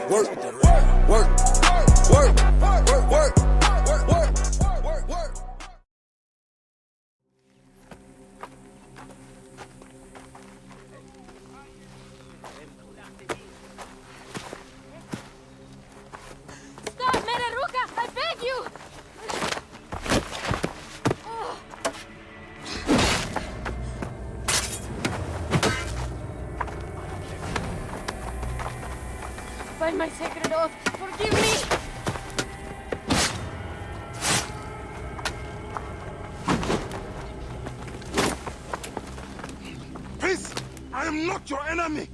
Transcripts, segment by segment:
work, work, work, work, work, work, work, work, work. Stop, Meraruka! I beg you! By my sacred oath, forgive me! Peace! I am not your enemy!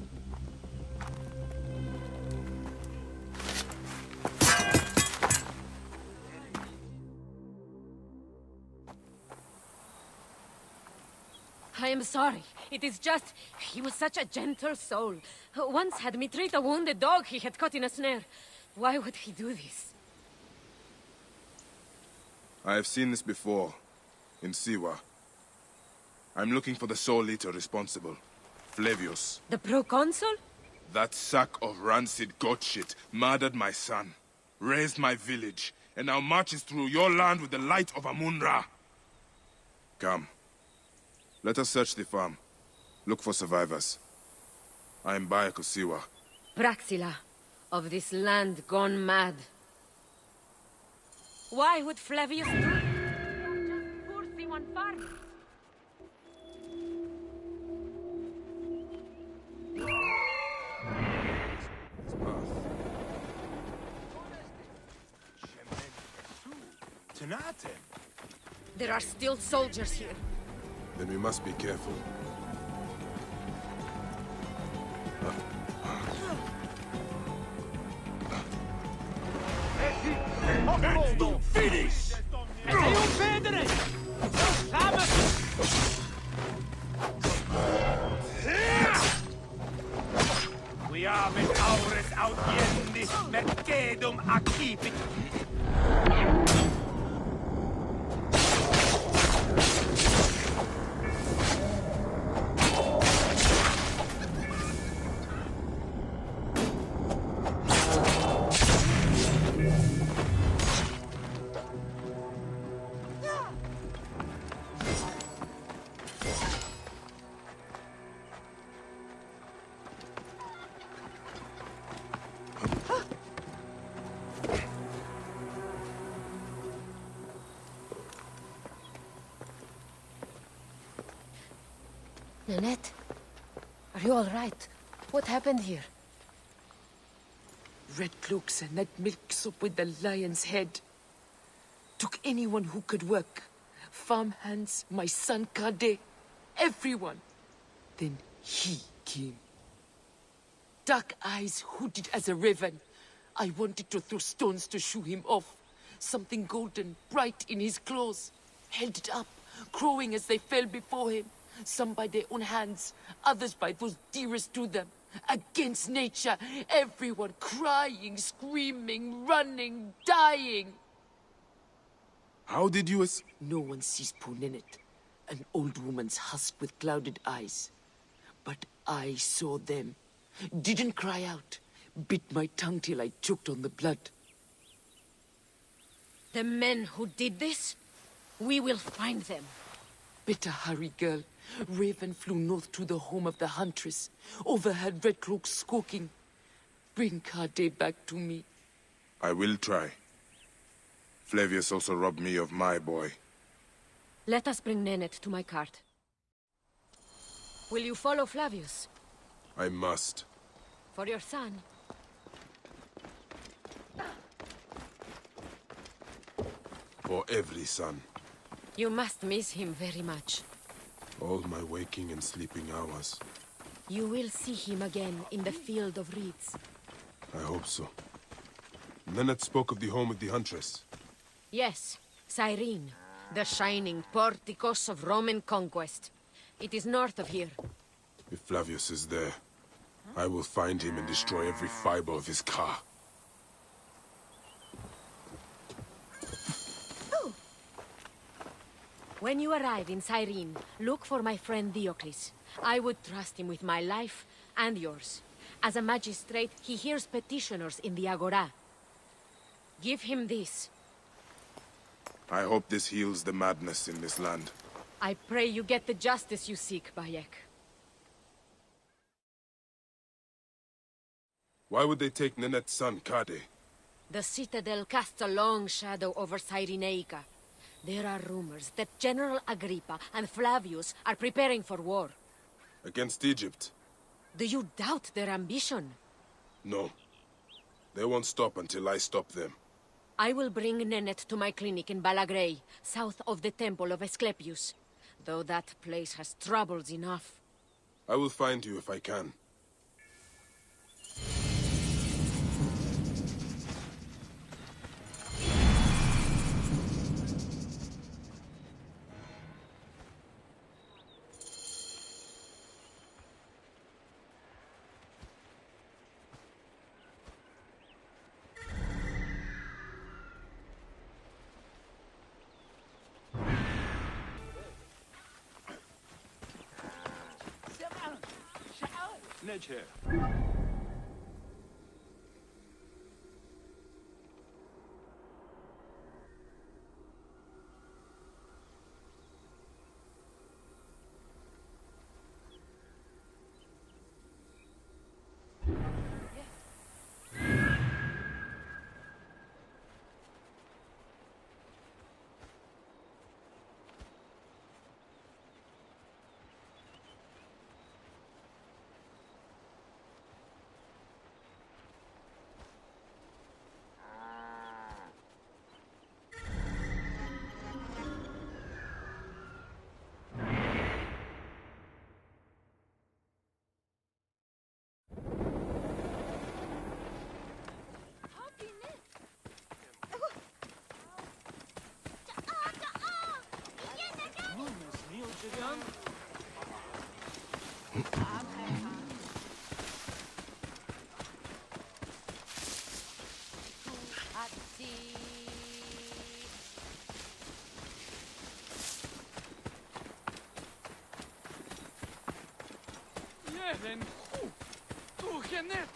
I am sorry. It is just... he was such a gentle soul. Once had me treat a wounded dog he had caught in a snare. Why would he do this? I have seen this before, in Siwa. I'm looking for the Soul Eater responsible, Flavius. The proconsul? That sack of rancid goat shit murdered my son, raised my village, and now marches through your land with the light of Amun-Ra. Come. Let us search the farm. Look for survivors. I am Bayek of Siwa. Praxila, of this land gone mad. Why would Flavius do it? Just poor Siwan farm. There are still soldiers here. Then we must be careful. Finish! We are mit aures audiendi, mercedum acipit. Nanette, are you all right? What happened here? Red cloaks and that milk soup with the lion's head. Took anyone who could work. Farm hands, my son Kade, everyone. Then he came. Dark eyes hooded as a raven. I wanted to throw stones to shoo him off. Something golden, bright in his claws. Held it up, crowing as they fell before him. Some by their own hands, others by those dearest to them. Against nature, everyone crying, screaming, running, dying. How did you No one sees poor Ninette, an old woman's husk with clouded eyes. But I saw them. Didn't cry out. Bit my tongue till I choked on the blood. The men who did this? We will find them. Better hurry, girl. Raven flew north to the home of the huntress. Overheard red cloaks squawking. Bring Kade back to me. I will try. Flavius also robbed me of my boy. Let us bring Nanette to my cart. Will you follow Flavius? I must. For your son? For every son. You must miss him very much. All my waking and sleeping hours. You will see him again in the field of reeds. I hope so. Nennet spoke of the home of the huntress. Yes, Cyrene, the shining porticos of Roman conquest. It is north of here. If Flavius is there, I will find him and destroy every fiber of his car. When you arrive in Cyrene, look for my friend Diocles. I would trust him with my life and yours. As a magistrate, he hears petitioners in the Agora. Give him this. I hope this heals the madness in this land. I pray you get the justice you seek, Bayek. Why would they take Nenet's son, Kade? The Citadel casts a long shadow over Cyrenaica. There are rumors that General Agrippa and Flavius are preparing for war. Against Egypt? Do you doubt their ambition? No. They won't stop until I stop them. I will bring Nenet to my clinic in Balagrey, south of the Temple of Asclepius. Though that place has troubles enough. I will find you if I can. Medjay. Jeden durch je net.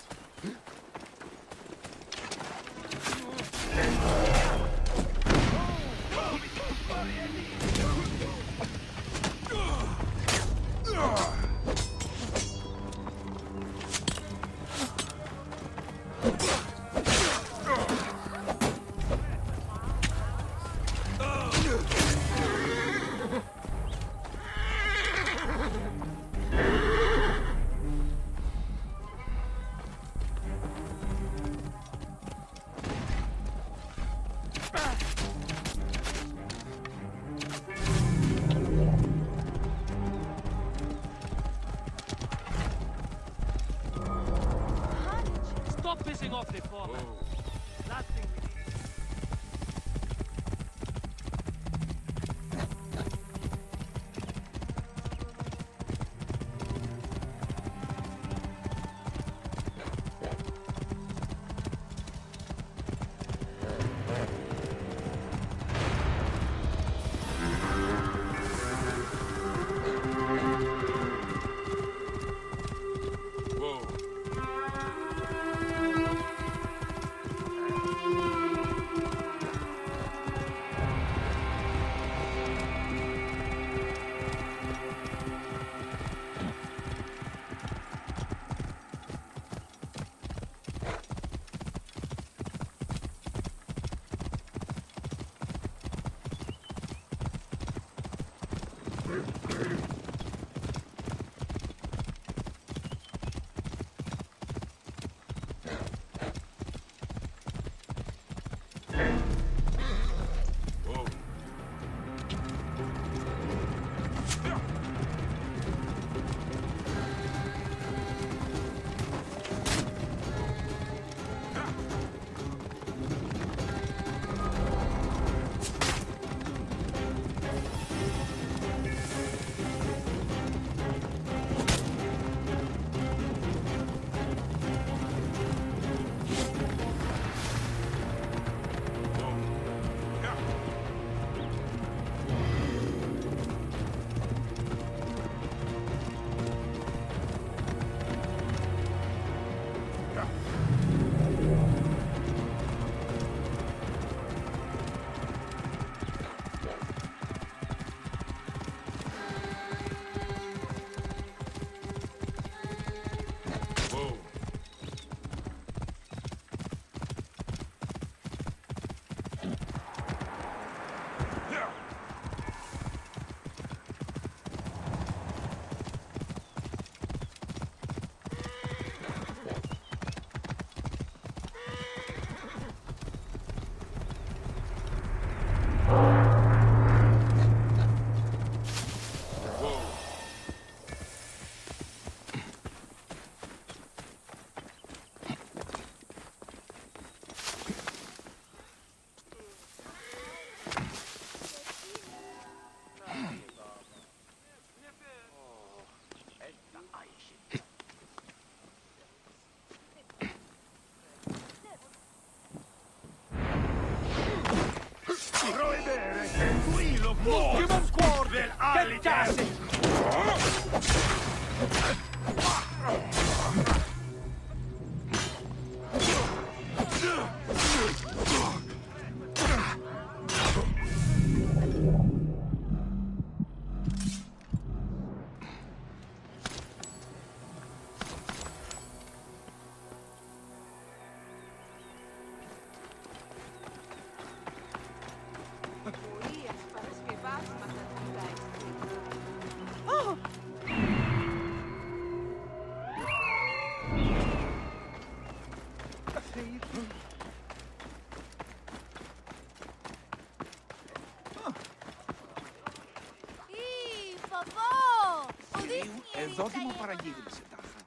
Stop pissing off the foreman. Last thing we need. Whoa. Ultimum quarter, fantastic! Εδώ δεν μου παραγύρισε τάχα.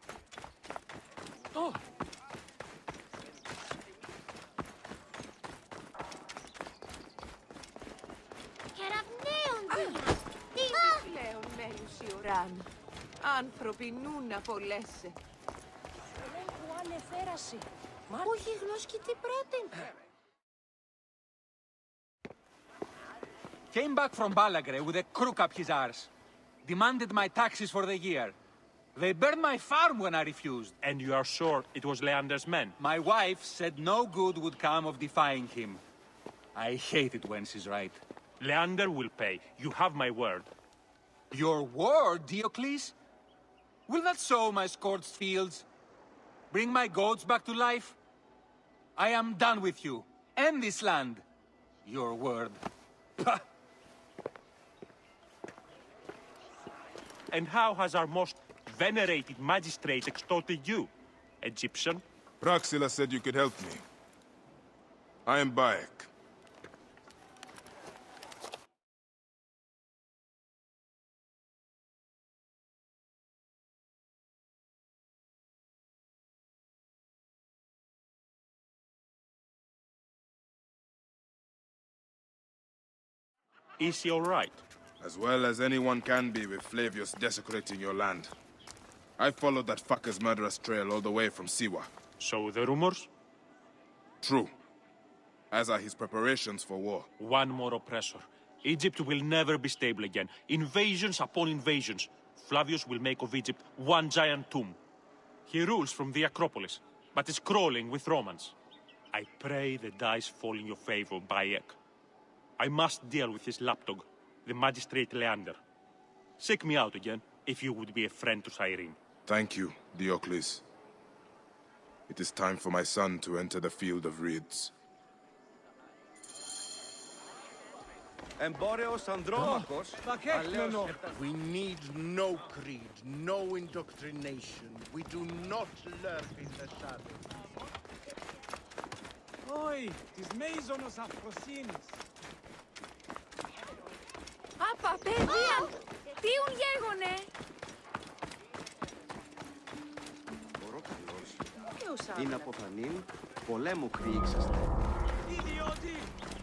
Κεραυνέονται! Τι είναι πλέον μέρους η ουράν. Άνθρωποι νουν απολέσαι. Ελέγχου ανεφέραση. Όχι γνώσκει τι πράτην. Came back from Balagre with a crook up his arse. Demanded my taxes for the year. They burned my farm when I refused. And you are sure it was Leander's men? My wife said no good would come of defying him. I hate it when she's right. Leander will pay. You have my word. Your word, Diocles? Will that sow my scorched fields? Bring my goats back to life? I am done with you. And this land. Your word. Pah! And how has our most venerated magistrate extorted you, Egyptian? Praxila said you could help me. I am Bayek. Is he all right? As well as anyone can be with Flavius desecrating your land. I followed that fucker's murderous trail all the way from Siwa. So the rumors? True. As are his preparations for war. One more oppressor. Egypt will never be stable again. Invasions upon invasions. Flavius will make of Egypt one giant tomb. He rules from the Acropolis, but is crawling with Romans. I pray the dice fall in your favor, Bayek. I must deal with his lapdog, the magistrate Leander. Seek me out again, if you would be a friend to Cyrene. Thank you, Diocles. It is time for my son to enter the field of reeds. Εμπόρεος Ανδρόμαχος. We need no creed, no indoctrination. We do not lurk in the shadows. Oi, της μέιζονος αφροσύνης. Απα, παιδιά! Τι ουν γέγονε! Μπορώ καλώς. Είναι αποφανήν, πολέμου κρύξαστε. Ιδιώτη,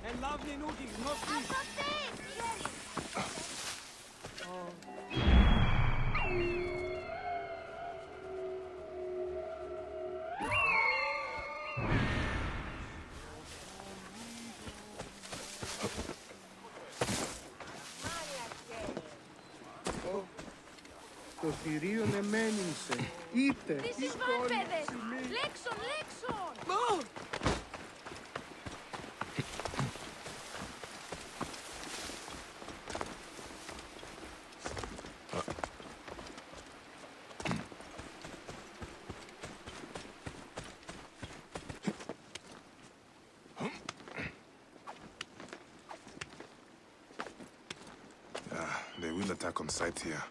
ελάβνην ούτι γνώστη. Το θηρίον εμένησε. Είτε. Τι συμβάν, παιδες! Λέξον, λέξον! They will attack on sight here.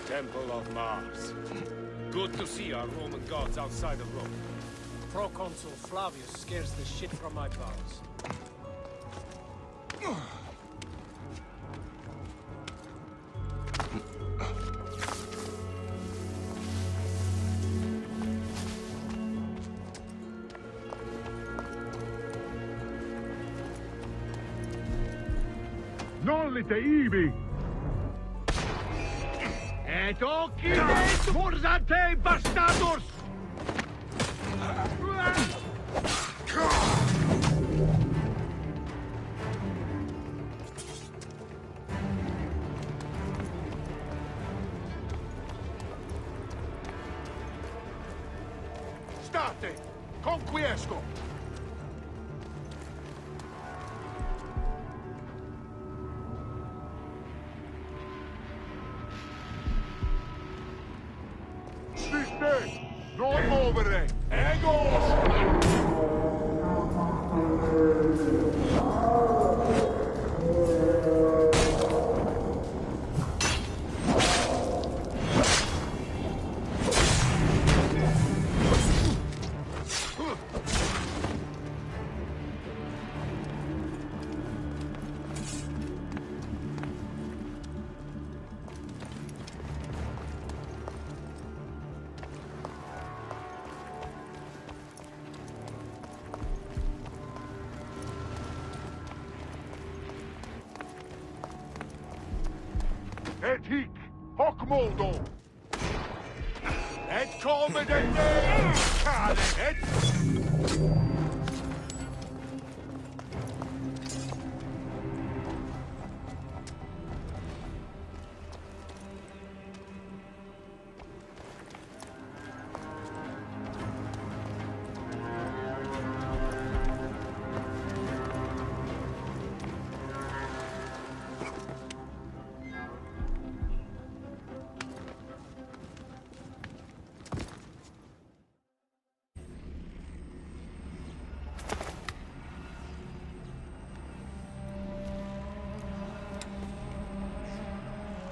Temple of Mars. Good to see our Roman gods outside of Rome. Proconsul Flavius scares the shit from my bowels. Nollite ibi! Et occident morsate bastardos! State! Conquiesco! Sister! Non muovere! Ego! Et hic, hoc modo! Et come den cale, et...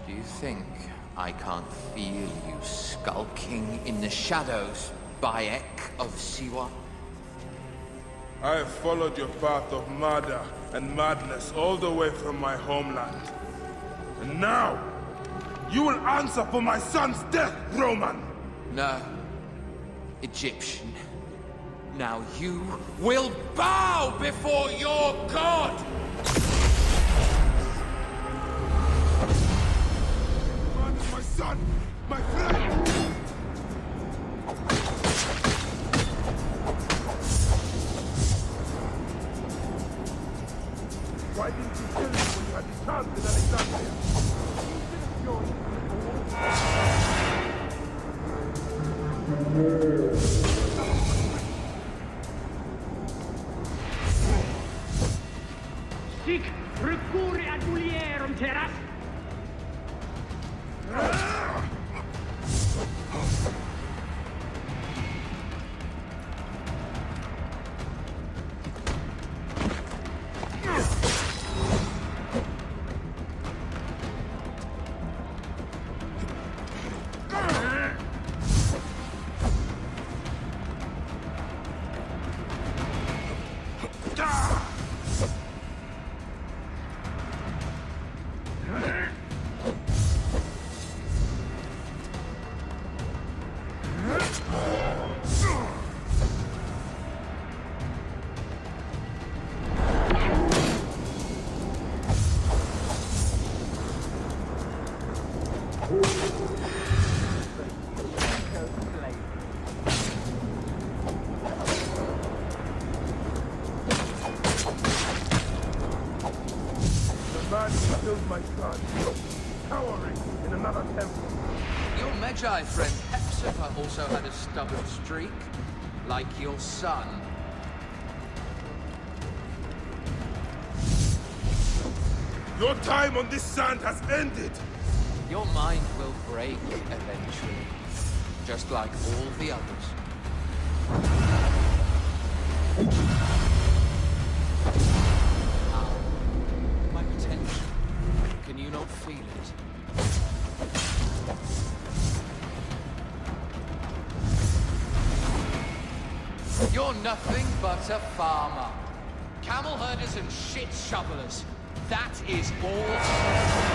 Do you think I can't feel you skulking in the shadows, Bayek of Siwa? I have followed your path of murder and madness all the way from my homeland. And now, you will answer for my son's death, Roman! No. Egyptian. Now you will bow before your god! My son! My friend! Why didn't you kill me when you had the chance in Alexandria? Sic recurre ad mulierum terras. killed my son, cowering in another temple. Your Medjay friend Hepzibah also had a stubborn streak, like your son. Your time on this sand has ended! Your mind will break eventually, just like all the others. How? My potential. Can you not feel it? You're nothing but a farmer. Camel herders and shit shovelers. That is all.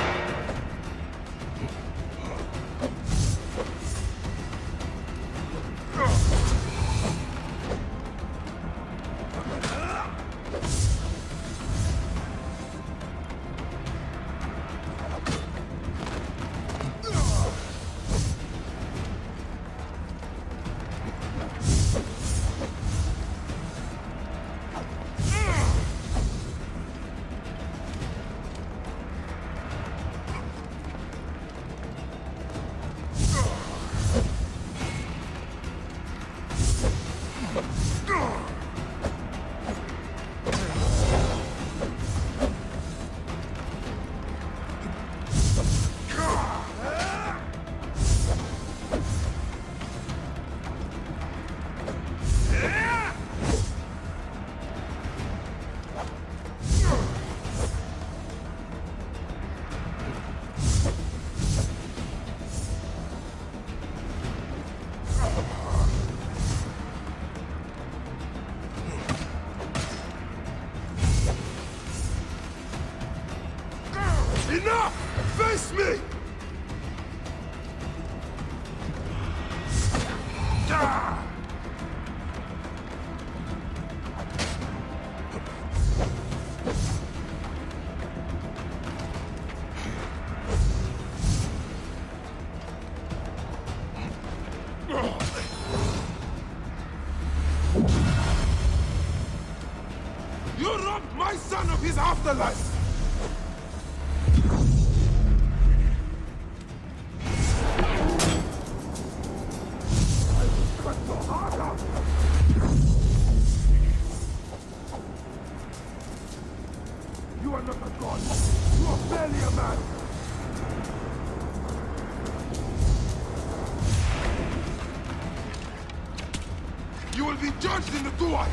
Enough! Face me! Ah! You robbed my son of his afterlife! You are not a god. You are barely a man. You will be judged in the Duat!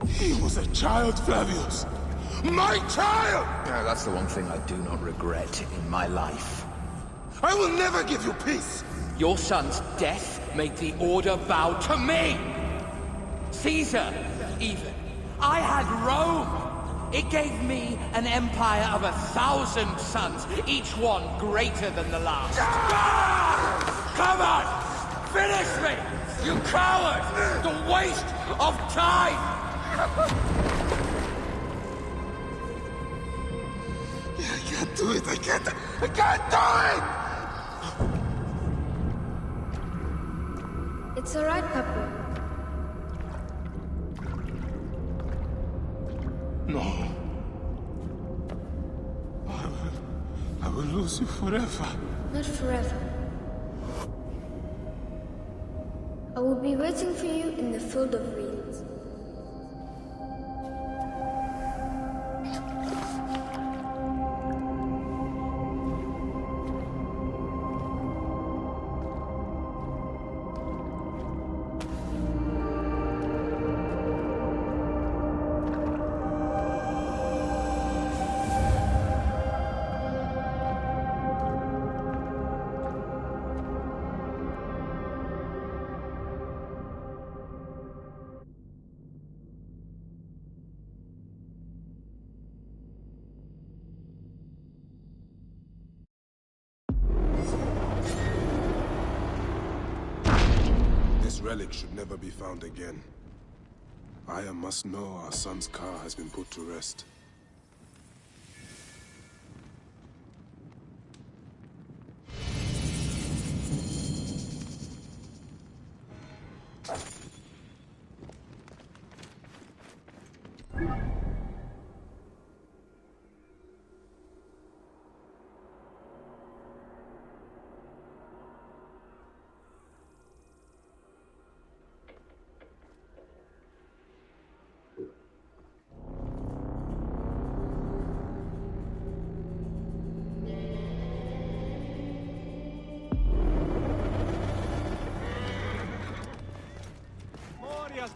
He was a child, Flavius! My child! Yeah, that's the one thing I do not regret in my life. I will never give you peace! Your son's death made the Order bow to me! Caesar, even. I had Rome! It gave me an empire of 1,000 sons, each one greater than the last. Ah! Come on! Finish me! You coward! The waste of time! I can't do it! I can't do it! It's alright, Papa. No. I will lose you forever. Not forever. I will be waiting for you in the field of reeds. This relic should never be found again. Aya must know our son's car has been put to rest.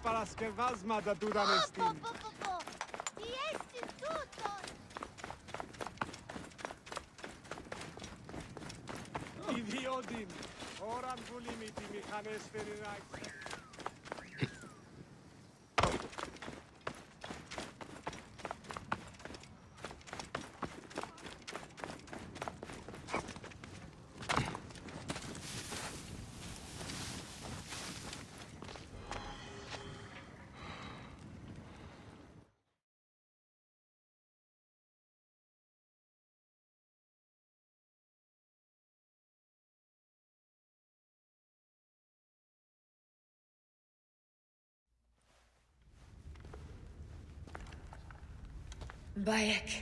Para schervasma da Dudanestin. Idiodin, oran vulimiti michanes Bayek.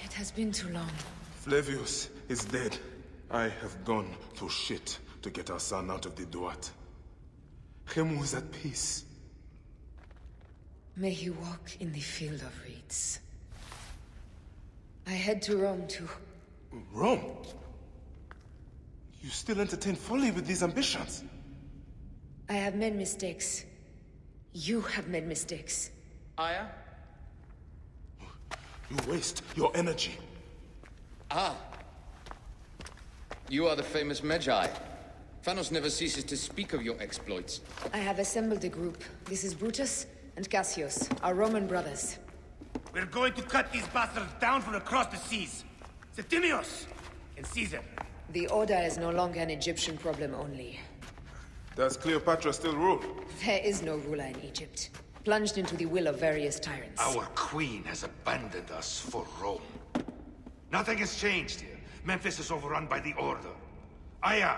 It has been too long. Flavius is dead. I have gone through shit to get our son out of the Duat. Khemu is at peace. May he walk in the field of reeds. I head to Rome too. Rome? You still entertain folly with these ambitions? I have made mistakes. You have made mistakes. Aya? You waste your energy. Ah. You are the famous Medjay. Thanos never ceases to speak of your exploits. I have assembled a group. This is Brutus and Cassius, our Roman brothers. We're going to cut these bastards down from across the seas. Septimius and Caesar. The Order is no longer an Egyptian problem only. Does Cleopatra still rule? There is no ruler in Egypt. Plunged into the will of various tyrants. Our queen has abandoned us for Rome. Nothing has changed here. Memphis is overrun by the Order. Aya,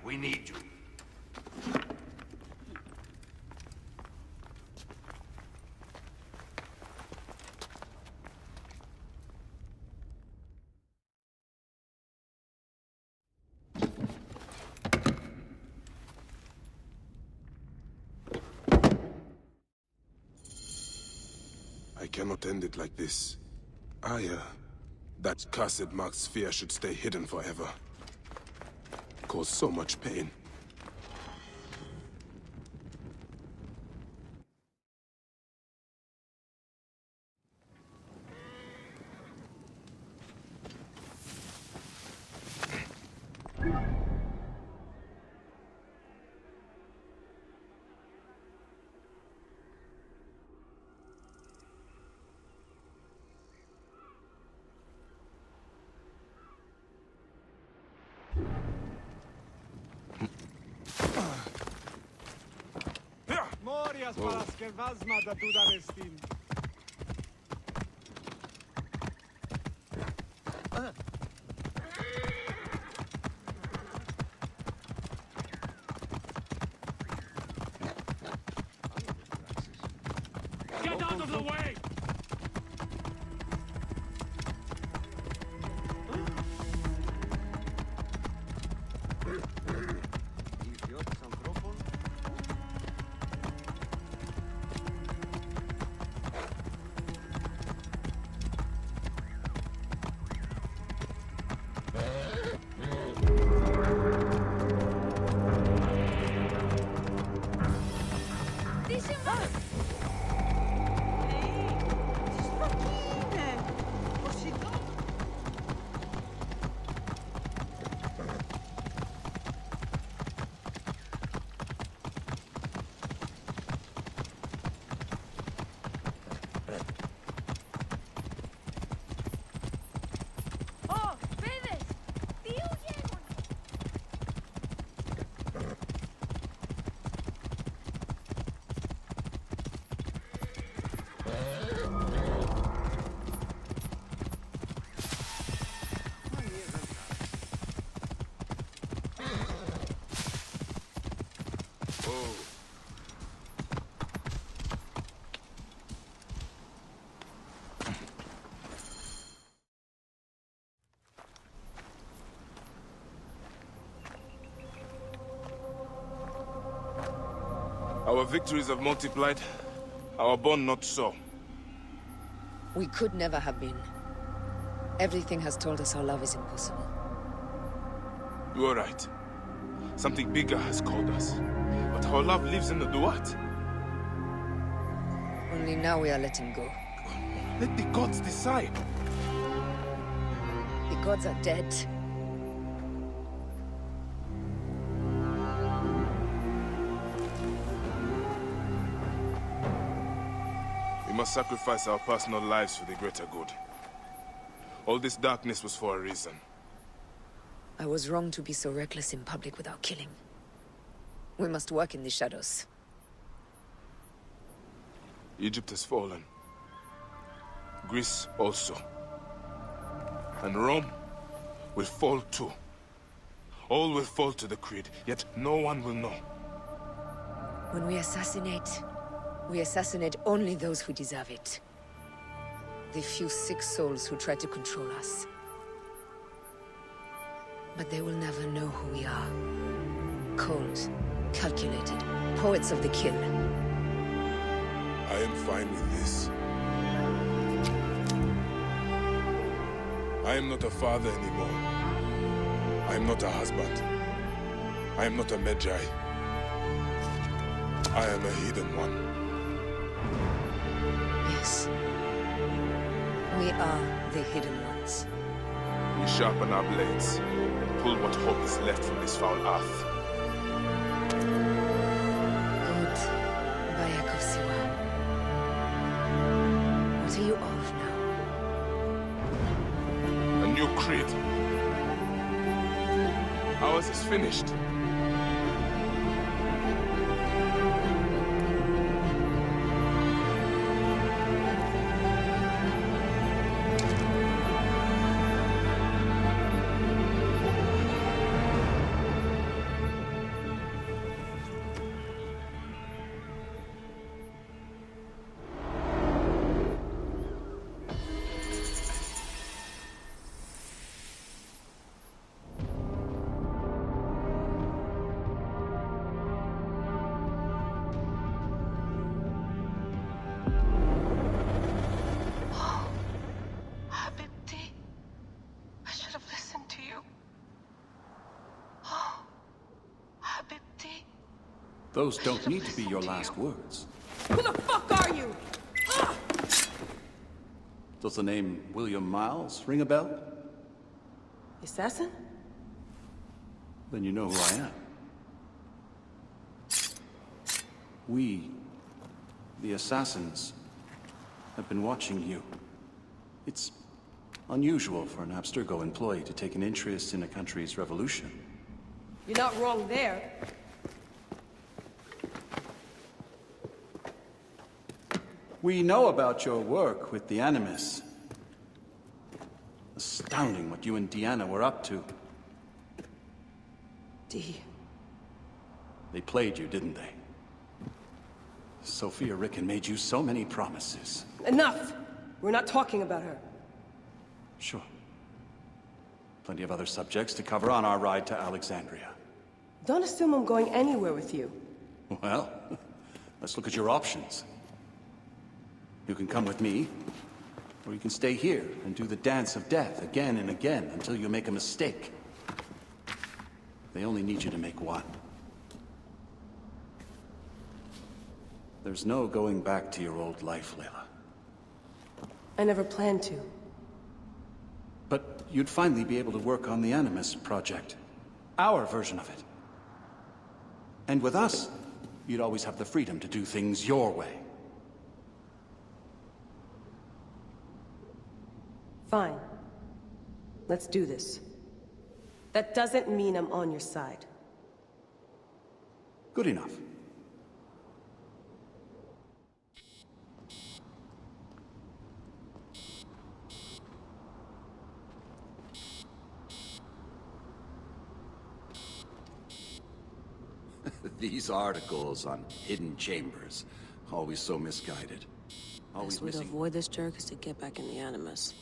we need you. I cannot end it like this. That cursed marked sphere should stay hidden forever. Caused so much pain. Morias palaskel vazma da Dudanestin. Get out of the way! Our victories have multiplied, our bond not so. We could never have been. Everything has told us our love is impossible. You are right. Something bigger has called us. But our love lives in the Duat. Only now we are letting go. Let the gods decide. The gods are dead. We must sacrifice our personal lives for the greater good. All this darkness was for a reason. I was wrong to be so reckless in public without killing. We must work in the shadows. Egypt has fallen. Greece also. And Rome will fall too. All will fall to the creed, yet no one will know. When we assassinate, We assassinate only those who deserve it. The few sick souls who try to control us. But they will never know who we are. Cold, calculated, poets of the kill. I am fine with this. I am not a father anymore. I am not a husband. I am not a Medjay. I am a hidden one. Yes. We are the hidden ones. We sharpen our blades, pull what hope is left from this foul earth. Good, Bayek of Siwa. What are you of now? A new creed. Ours is finished. Those don't need to be your last words. Who the fuck are you? Does the name William Miles ring a bell? Assassin? Then you know who I am. We, the Assassins, have been watching you. It's unusual for an Abstergo employee to take an interest in a country's revolution. You're not wrong there. We know about your work with the Animus. Astounding what you and Deanna were up to. D. They played you, didn't they? Sophia Ricken made you so many promises. Enough! We're not talking about her. Sure. Plenty of other subjects to cover on our ride to Alexandria. Don't assume I'm going anywhere with you. Well, let's look at your options. You can come with me, or you can stay here and do the dance of death again and again until you make a mistake. They only need you to make one. There's no going back to your old life, Layla. I never planned to. But you'd finally be able to work on the Animus project. Our version of it. And with us, you'd always have the freedom to do things your way. Fine. Let's do this. That doesn't mean I'm on your side. Good enough. These articles on hidden chambers, always so misguided. Always Best way to missing. avoid this jerk is to get back in the Animus.